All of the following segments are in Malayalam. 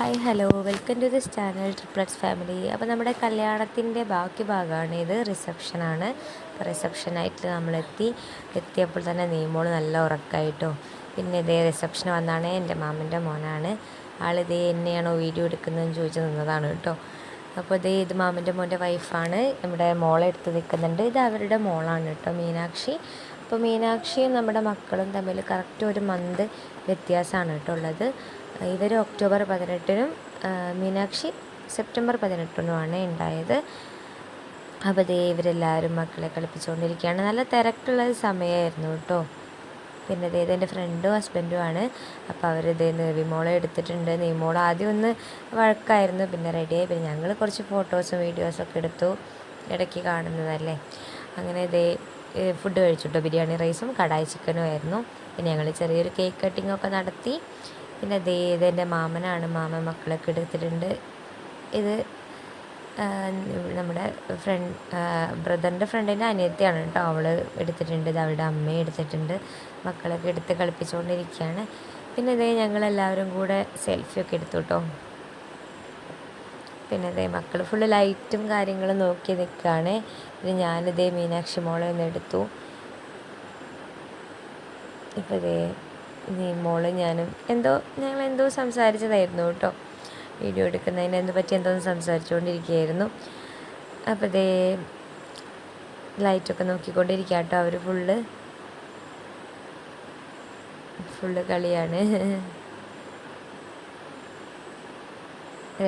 Hi hello welcome to this channel triplets family. അപ്പോൾ നമ്മുടെ കല്യാണത്തിൻ്റെ ബാക്കി ഭാഗമാണ് ഇത്. റിസപ്ഷനാണ്. അപ്പോൾ റിസപ്ഷനായിട്ട് എത്തിയപ്പോൾ തന്നെ നീമോൾ നല്ല ഉറക്കമായിട്ടോ. പിന്നെ ഇതേ റിസപ്ഷൻ വന്നാണ് എൻ്റെ മാമൻ്റെ മോനാണ്. ആളിതേ എന്നെയാണോ വീഡിയോ എടുക്കുന്നതെന്ന് ചോദിച്ച് നിന്നതാണ് കേട്ടോ. അപ്പോൾ ഇത് മാമൻ്റെ മോൻ്റെ വൈഫാണ്. നമ്മുടെ മോളെ എടുത്ത് നിൽക്കുന്നുണ്ട്. ഇത് അവരുടെ മോളാണ് കേട്ടോ, മീനാക്ഷി. അപ്പോൾ മീനാക്ഷിയും നമ്മുടെ മക്കളും തമ്മിൽ കറക്റ്റ് ഒരു മന്ത് വ്യത്യാസമാണ് കേട്ടോ ഉള്ളത്. ഇവർ ഒക്ടോബർ 18-നും മീനാക്ഷി സെപ്റ്റംബർ 18-നുമാണ് ഉണ്ടായത്. അപ്പോൾ ഇവരെല്ലാവരും മക്കളെ കളിപ്പിച്ചുകൊണ്ടിരിക്കുകയാണ്. നല്ല തിരക്കുള്ള സമയമായിരുന്നു കേട്ടോ. പിന്നെ എൻ്റെ ഫ്രണ്ടും ഹസ്ബൻഡുമാണ്. അപ്പോൾ നീമോളെ എടുത്തിട്ടുണ്ട്. നീമോൾ ആദ്യം ഒന്ന് വഴക്കായിരുന്നു, പിന്നെ റെഡിയായി. പിന്നെ ഞങ്ങൾ കുറച്ച് ഫോട്ടോസും വീഡിയോസൊക്കെ എടുത്തു. ഇടയ്ക്ക് കാണുന്നതല്ലേ. അങ്ങനെ ഫുഡ് കഴിച്ചു കേട്ടോ. ബിരിയാണി റൈസും കടായി ചിക്കനും ആയിരുന്നു. പിന്നെ ഞങ്ങൾ ചെറിയൊരു കേക്ക് കട്ടിങ്ങൊക്കെ നടത്തി. പിന്നെ ഇതെൻ്റെ മാമനാണ്. മാമൻ മക്കളൊക്കെ എടുത്തിട്ടുണ്ട്. ഇത് നമ്മുടെ ബ്രദറിൻ്റെ ഫ്രണ്ടിൻ്റെ അനിയത്തിയാണ് കേട്ടോ. അവൾ എടുത്തിട്ടുണ്ട്. ഇത് അവളുടെ അമ്മയെ എടുത്തിട്ടുണ്ട്. മക്കളൊക്കെ എടുത്ത് കളിപ്പിച്ചുകൊണ്ടിരിക്കുകയാണ്. പിന്നെ ഞങ്ങളെല്ലാവരും കൂടെ സെൽഫിയൊക്കെ എടുത്തു കേട്ടോ. പിന്നെ മക്കൾ ഫുള്ള് ലൈറ്റും കാര്യങ്ങളും നോക്കി നിൽക്കുകയാണ്. പിന്നെ ഞാനിതേ മീനാക്ഷി മോളെ ഒന്ന് എടുത്തു. ഇപ്പോൾ മോള് ഞാനും ഞങ്ങളെന്തോ സംസാരിച്ചതായിരുന്നു കേട്ടോ. വീഡിയോ എടുക്കുന്നതിനെ പറ്റി എന്തോന്ന് സംസാരിച്ചുകൊണ്ടിരിക്കുകയായിരുന്നു. അപ്പോൾ ലൈറ്റൊക്കെ നോക്കിക്കൊണ്ടിരിക്കുക കേട്ടോ. അവർ ഫുള്ള് കളിയാണ്.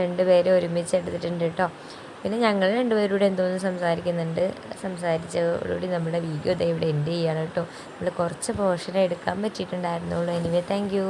രണ്ടുപേരും ഒരുമിച്ച് എടുത്തിട്ടുണ്ട് കേട്ടോ. പിന്നെ ഞങ്ങൾ രണ്ടുപേരോട് എന്തോന്ന് സംസാരിച്ചതോടുകൂടി നമ്മുടെ വീഡിയോ ഇവിടെ എൻഡ് ചെയ്യാണ് കേട്ടോ. നമ്മൾ കുറച്ച് പോർഷൻ എടുക്കാൻ പറ്റിയിട്ടുണ്ടായിരുന്നുള്ളൂ. Anyway thank you.